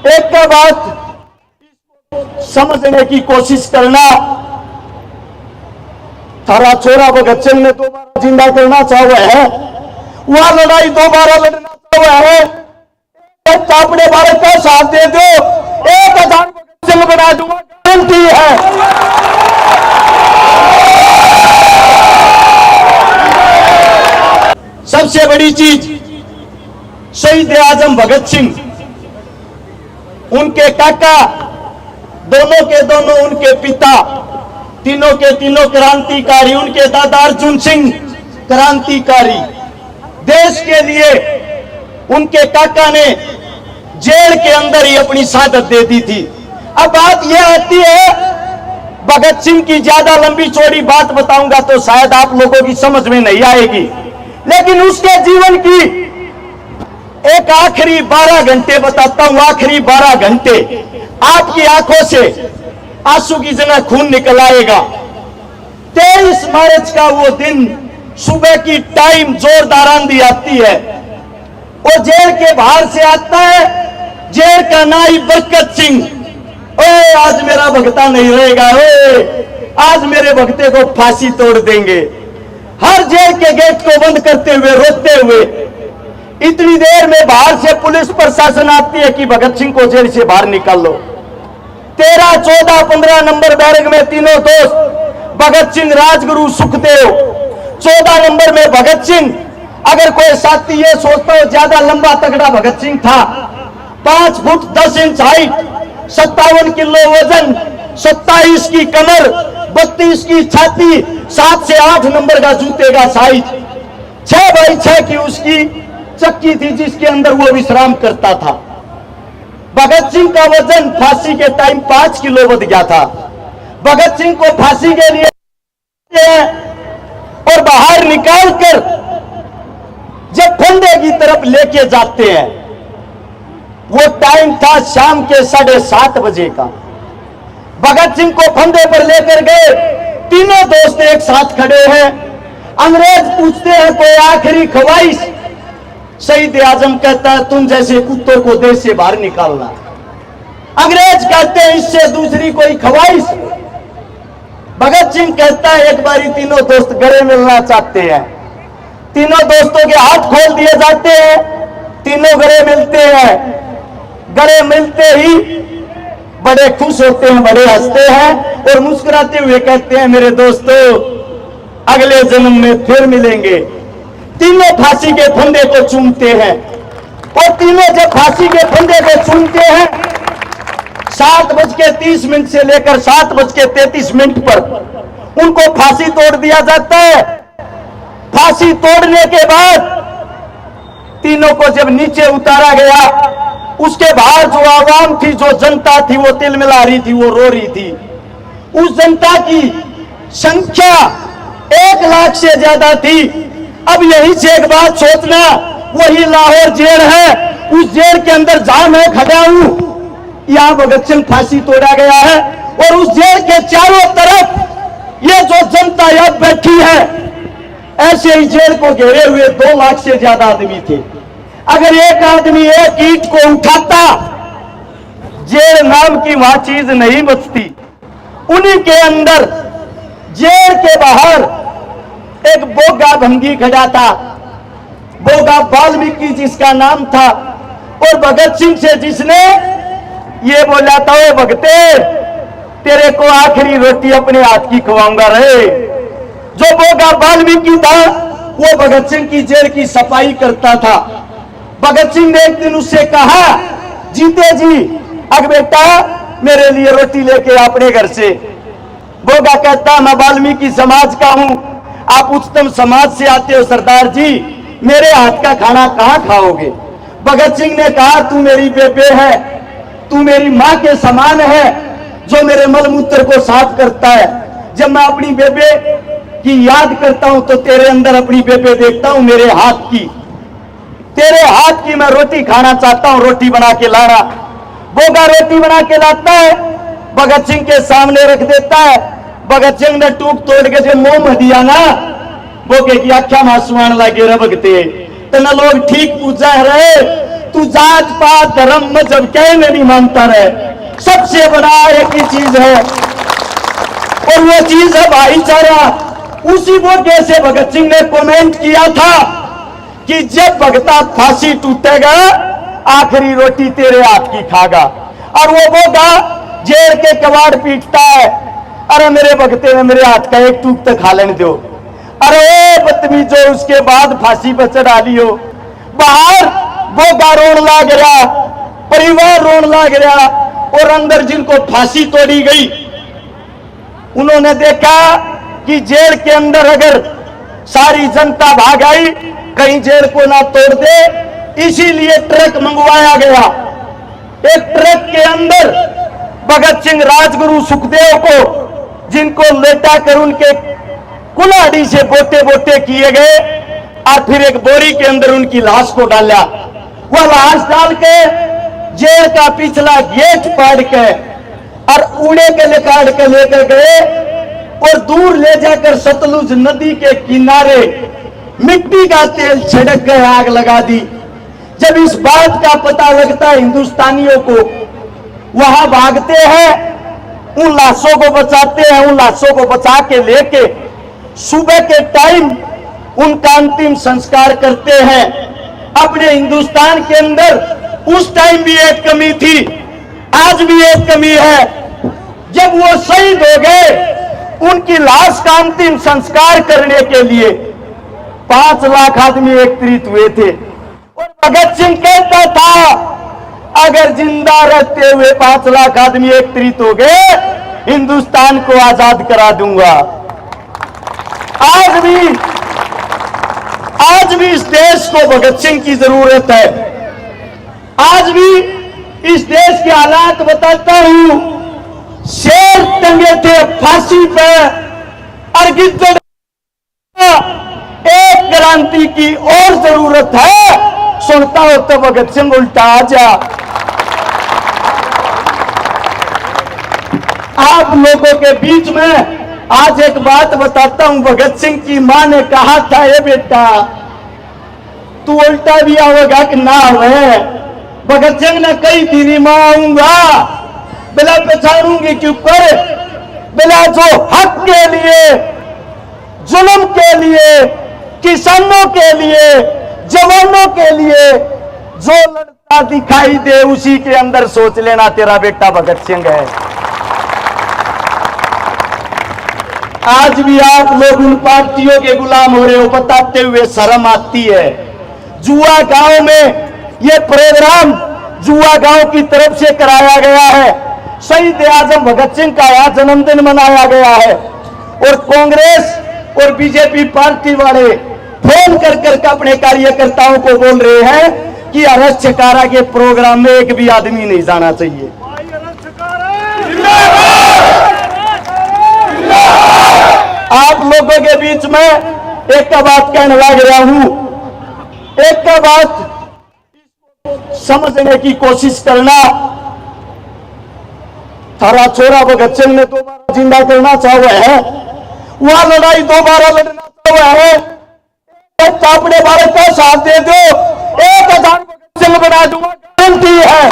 एक का बात समझने की कोशिश करना। थारा छोरा भगत सिंह ने दोबारा जिंदा करना चाहा है, वहां लड़ाई दोबारा लड़ना चाहा है, अपने भारत का साथ दे दो, 1000 भगत सिंह बना दूंगा, गारंटी है। सबसे बड़ी चीज शहीद आजम भगत सिंह, उनके काका, दोनों के दोनों उनके पिता, तीनों के तीनों क्रांतिकारी, उनके दादा अर्जुन सिंह क्रांतिकारी, देश के लिए उनके काका ने जेल के अंदर ही अपनी शहादत दे दी थी। अब बात यह आती है, भगत सिंह की ज्यादा लंबी चौड़ी बात बताऊंगा तो शायद आप लोगों की समझ में नहीं आएगी, लेकिन उसके जीवन की एक आखिरी 12 घंटे बताता हूं। आखिरी 12 घंटे आपकी आंखों से आंसू की जगह खून निकल आएगा। 23 मार्च का वो दिन, सुबह की टाइम जोरदार आंधी आती है, वो जेल के बाहर से आता है, जेल का नाई बरकत सिंह, ओए आज मेरा भगता नहीं रहेगा, ओए आज मेरे भगते को फांसी तोड़ देंगे। हर जेल के गेट को बंद करते हुए रोते हुए इतनी देर में बाहर से पुलिस प्रशासन आती है कि भगत सिंह को जेल से बाहर निकाल लो। 13, 14, 15 नंबर बैरक में तीनों दोस्त, भगत सिंह, राजगुरु, सुखदेव। 14 नंबर में भगत सिंह। अगर कोई साथी ये सोचता हो ज्यादा लंबा तगड़ा भगत सिंह था, 5 फुट 10 इंच हाइट, 57 किलो वजन, 27 की कमर, 32 की छाती, 7 से 8 नंबर का जूते का साइज, 6x6 की उसकी चक्की थी जिसके अंदर वो विश्राम करता था। भगत सिंह का वजन फांसी के टाइम 5 किलो बढ़ गया था। भगत सिंह को फांसी के लिए और बाहर निकालकर जब फंदे की तरफ लेके जाते हैं, वो टाइम था शाम के 7:30 बजे का। भगत सिंह को फंदे पर लेकर गए, तीनों दोस्त एक साथ खड़े हैं। अंग्रेज पूछते हैं कोई आखिरी ख्वाहिश? शहीद आजम कहता है तुम जैसे कुत्तों को देश से बाहर निकालना। अंग्रेज कहते हैं इससे दूसरी कोई ख्वाहिश? भगत सिंह कहता है एक बारी तीनों दोस्त गले मिलना चाहते हैं। तीनों दोस्तों के हाथ खोल दिए जाते हैं, तीनों गले मिलते हैं। गले मिलते ही बड़े खुश होते हैं, बड़े हंसते हैं और मुस्कुराते हुए कहते हैं मेरे दोस्तों अगले जन्म में फिर मिलेंगे। तीनों फांसी के फंदे को चूमते हैं और तीनों जब फांसी के फंदे को चूमते हैं, 7:30 से लेकर 7:33 पर उनको फांसी तोड़ दिया जाता है। फांसी तोड़ने के बाद तीनों को जब नीचे उतारा गया, उसके बाहर जो आवाम थी, जो जनता थी, वो तिलमिला रही थी, वो रो रही थी। उस जनता की संख्या 1 लाख से ज्यादा थी। अब यही से एक बात सोचना, वही लाहौर जेल है, उस जेल के अंदर जहां मैं खड़ा हूं, यहां भगत सिंह फांसी तोड़ा गया है और उस जेल के चारों तरफ ये जो जनता यहां बैठी है, ऐसे ही जेल को घेरे हुए 2 लाख से ज्यादा आदमी थे। अगर एक आदमी एक ईंट को उठाता, जेल नाम की वहां चीज नहीं बचती। उन्हीं के अंदर जेल के बाहर एक बोगा भंगी खड़ा था, बोगा वाल्मीकि जिसका नाम था, और भगत सिंह से जिसने ये बोला था ओए भगते तेरे को आखिरी रोटी अपने हाथ की खवाऊंगा रहे। जो बोगा वाल्मीकि था वो भगत सिंह की जेल की सफाई करता था। भगत सिंह ने एक दिन उससे कहा जीते जी अग बेटा मेरे लिए रोटी लेके अपने घर से। बोगा कहता मैं वाल्मीकि समाज का हूं, आप उच्चतम समाज से आते हो सरदार जी, मेरे हाथ का खाना कहां खाओगे? भगत सिंह ने कहा तू मेरी बेबे है, तू मेरी मां के समान है जो मेरे मलमूत्र को साफ करता है। जब मैं अपनी बेबे की याद करता हूं तो तेरे अंदर अपनी बेबे देखता हूं, मेरे हाथ की, तेरे हाथ की मैं रोटी खाना चाहता हूं, रोटी बना के लाना। बोगा रोटी बना के लाता है, भगत सिंह के सामने रख देता है। भगत सिंह ने टूक तोड़ के जो मुंह में दिया ना, बोगे की आख्या मासुआन लागे रबगते तो न लोग ठीक पूछा रहे तू जात पात धर्म मजहब कहने नहीं मानता रहे, सबसे बड़ा एक ही चीज है और वो चीज है भाईचारा। उसी मौके से भगत सिंह ने कमेंट किया था कि जब भगता फांसी टूटेगा आखिरी रोटी तेरे हाथ की खागा, और वो बोगा जेल के कबाड़ पीटता है, अरे मेरे भगते में मेरे हाथ का एक टूक तो खा लेने दो, अरे बदतमीजो उसके बाद फांसी पर चढ़ा लियो। बाहर बोगा रोन लाग रहा, परिवार रोन लाग रहा, और अंदर जिनको फांसी तोड़ी गई उन्होंने देखा कि जेल के अंदर अगर सारी जनता भाग आई कहीं जेल को ना तोड़ दे, इसीलिए ट्रक मंगवाया गया। एक ट्रक के अंदर भगत सिंह, राजगुरु, सुखदेव को जिनको लेटा कर उनके कुल्हाड़ी से बोटे बोटे किए गए और फिर एक बोरी के अंदर उनकी लाश को डाला। वह लाश डाल के जेल का पिछला गेट फाड़ के और उड़े के लेकर के लेकर गए और दूर ले जाकर सतलुज नदी के किनारे मिट्टी का तेल छिड़क कर आग लगा दी। जब इस बात का पता लगता है हिंदुस्तानियों को, वहां भागते हैं, उन लाशों को बचाते हैं, उन लाशों को बचा के लेके सुबह के टाइम उनका अंतिम संस्कार करते हैं। अपने हिंदुस्तान के अंदर उस टाइम भी एक कमी थी, आज भी एक कमी है। जब वो शहीद हो गए, उनकी लाश का अंतिम संस्कार करने के लिए 5 लाख आदमी एकत्रित हुए थे और भगत सिंह कहता था अगर जिंदा रहते हुए 5 लाख आदमी एकत्रित हो गए हिंदुस्तान को आजाद करा दूंगा। आज भी इस देश को भगत सिंह की जरूरत है। आज भी इस देश के हालात बताता हूं, शेर टंगे थे फांसी पे और गिद्दड़, एक क्रांति की और जरूरत है। सुनता हो तो भगत सिंह उल्टा आ जा। आप लोगों के बीच में आज एक बात बताता हूं। भगत सिंह की मां ने कहा था, ये बेटा तू उल्टा भी आवेगा कि ना आवे। भगत सिंह ने कही थी, मां आऊंगा बिला पहचानूंगी क्यों कर, बिला जो हक के लिए, जुल्म के लिए, किसानों के लिए, जवानों के लिए जो लड़ता दिखाई दे उसी के अंदर सोच लेना तेरा बेटा भगत सिंह है। आज भी आप लोग उन पार्टियों के गुलाम हो रहे हो, बताते हुए शर्म आती है। जुआ गांव में यह प्रोग्राम जुआ गांव की तरफ से कराया गया है। शहीद आजम भगत सिंह का यहाँ जन्मदिन मनाया गया है और कांग्रेस और बीजेपी पार्टी वाले फोन कर कर अपने कार्यकर्ताओं को बोल रहे हैं कि अरस छकारा के प्रोग्राम में एक भी आदमी नहीं जाना चाहिए। आप लोगों के बीच में एक का बात कहने लग रहा हूं, एक का बात समझने की कोशिश करना। थारा छोरा भगत सिंह ने दोबारा जिंदा करना चाहा है, वह लड़ाई दोबारा लड़ना चाहा है, अपने भारत का साथ दे दो, 1000 भगत सिंह बना दूंगा, गारंटी है।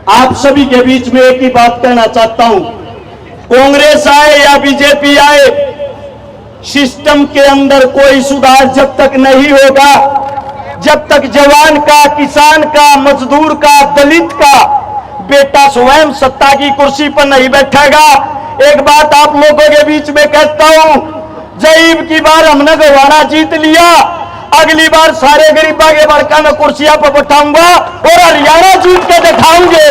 आप सभी के बीच में एक ही बात कहना चाहता हूं, कांग्रेस आए या बीजेपी आए, सिस्टम के अंदर कोई सुधार जब तक नहीं होगा, जब तक जवान का, किसान का, मजदूर का, दलित का बेटा स्वयं सत्ता की कुर्सी पर नहीं बैठेगा। एक बात आप लोगों के बीच में कहता हूं, जईब की बार हमने गवाना जीत लिया, अगली बार सारे गरीबा के बड़का में कुर्सियां पर बैठाऊंगा और हरियाणा जीत के दिखाऊंगे।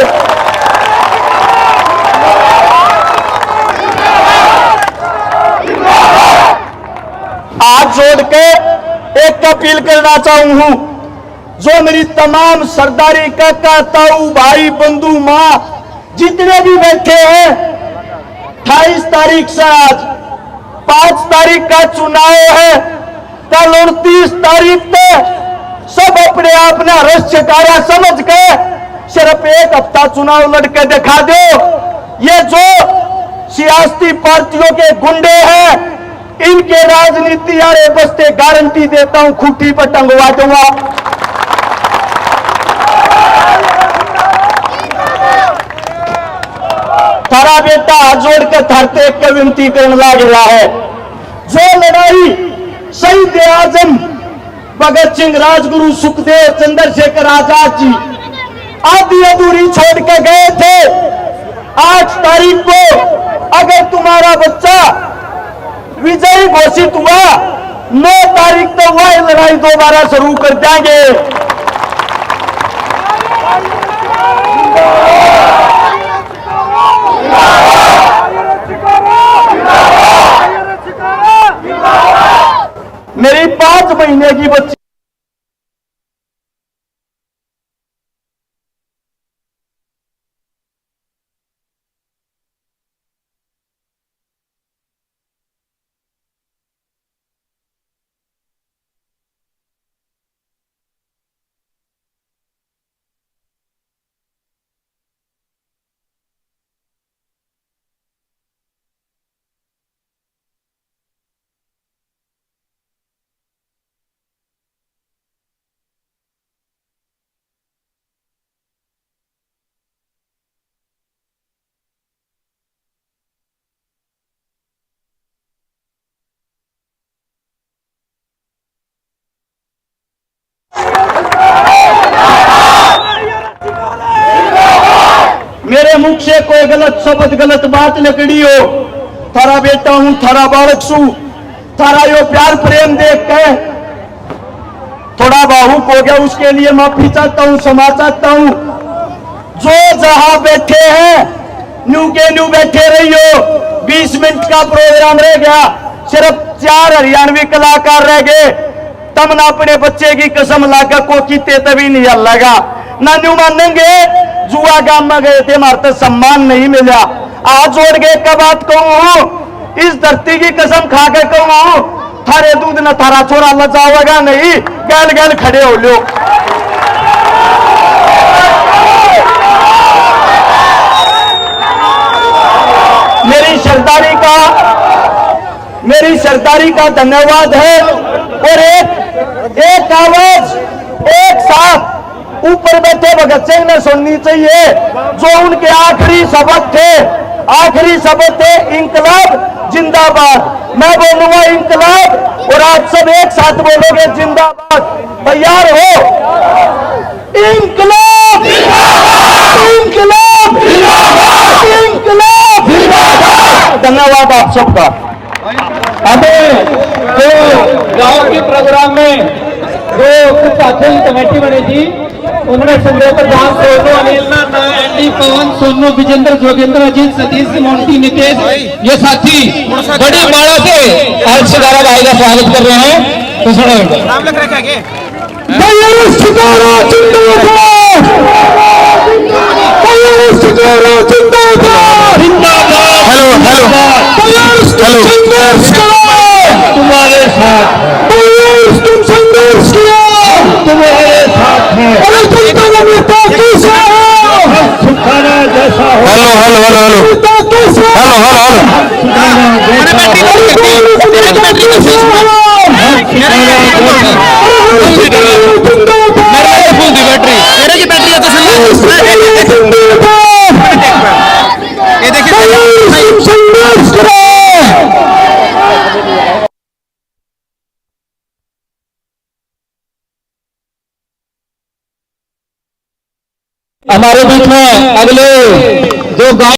हाथ जोड़ के एक अपील करना चाहूं, जो मेरी तमाम सरदारी काका, ताऊ, भाई, बंधु, मां जितने भी बैठे हैं 28 तारीख से आज 5 तारीख का चुनाव है, कल 29 तारीख तक सब अपने आप ने रश्यकारा समझ के सिर्फ एक हफ्ता चुनाव लड़के दिखा दो। ये जो सियासी पार्टियों के गुंडे हैं, इनके राजनीति यारे बस्ते गारंटी देता हूं खूंटी पर टंगवा दूंगा। थारा बेटा हाथ जोड़ के थरते के विनती करने लग रहा है। जो लड़ाई शहीद आजम भगत सिंह, राजगुरु, सुखदेव, चंद्रशेखर आजाद जी आधी अधूरी छोड़ के गए थे, 8 तारीख को अगर तुम्हारा बच्चा विजयी घोषित हुआ, 9 तारीख तो वह लड़ाई दोबारा शुरू कर देंगे। मेरी 5 महीने की बच्ची मेरे मुख से कोई गलत शब्द, गलत बात निकली हो, थारा बेटा हूं, थारा बालक सू, थारा यो प्यार प्रेम देख के थोड़ा भावुक हो गया, उसके लिए माफी चाहता हूं, क्षमा चाहता हूं। जो जहां बैठे हैं न्यू के न्यू बैठे रही हो। 20 मिनट का प्रोग्राम रह गया, सिर्फ 4 हरियाणवी कलाकार रह गए। तमना अपने बच्चे की कसम लाकर को कीते तभी नहीं हल लगा ना न्यू मानेंगे। जुआ गांव में गए थे, हमारे तो सम्मान नहीं मिला। आज जोड़ के एक बात कहूं, इस धरती की कसम खा के कहूं, थारे दूध न थारा छोरा लजावेगा नहीं, गैल गैल खड़े हो लो। मेरी सरदारी का धन्यवाद है। और एक आवाज एक साथ ऊपर बैठे भगत सिंह ने सुननी चाहिए, जो उनके आखिरी शब्द थे। आखिरी शब्द थे इंकलाब जिंदाबाद। मैं बोलूंगा इंकलाब, और आप सब एक साथ बोलोगे जिंदाबाद। तैयार हो? इंकलाब, इंकलाब, इंकलाब। धन्यवाद आप सबका। हमें जो गांव के प्रोग्राम में जो कुछ साथियों की कमेटी बनी थी, उन्होंने संजय प्रधान, सोनू, अनिल, एंडी, पवन, सोनू, विजेंद्र, जोगेंद्र, अजीत, सतीश, मोंटी, नितेश, ये साथी बड़ी माड़ा से हर्षदारा भाई का स्वागत कर रहे हैं। तो सुनो नाम लग रहा है तुम्हारे साथ तुम संघर्ष किया, तुम्हारे साथ है। सुखाना जैसा हो। हमारे बीच में अगले जो गांव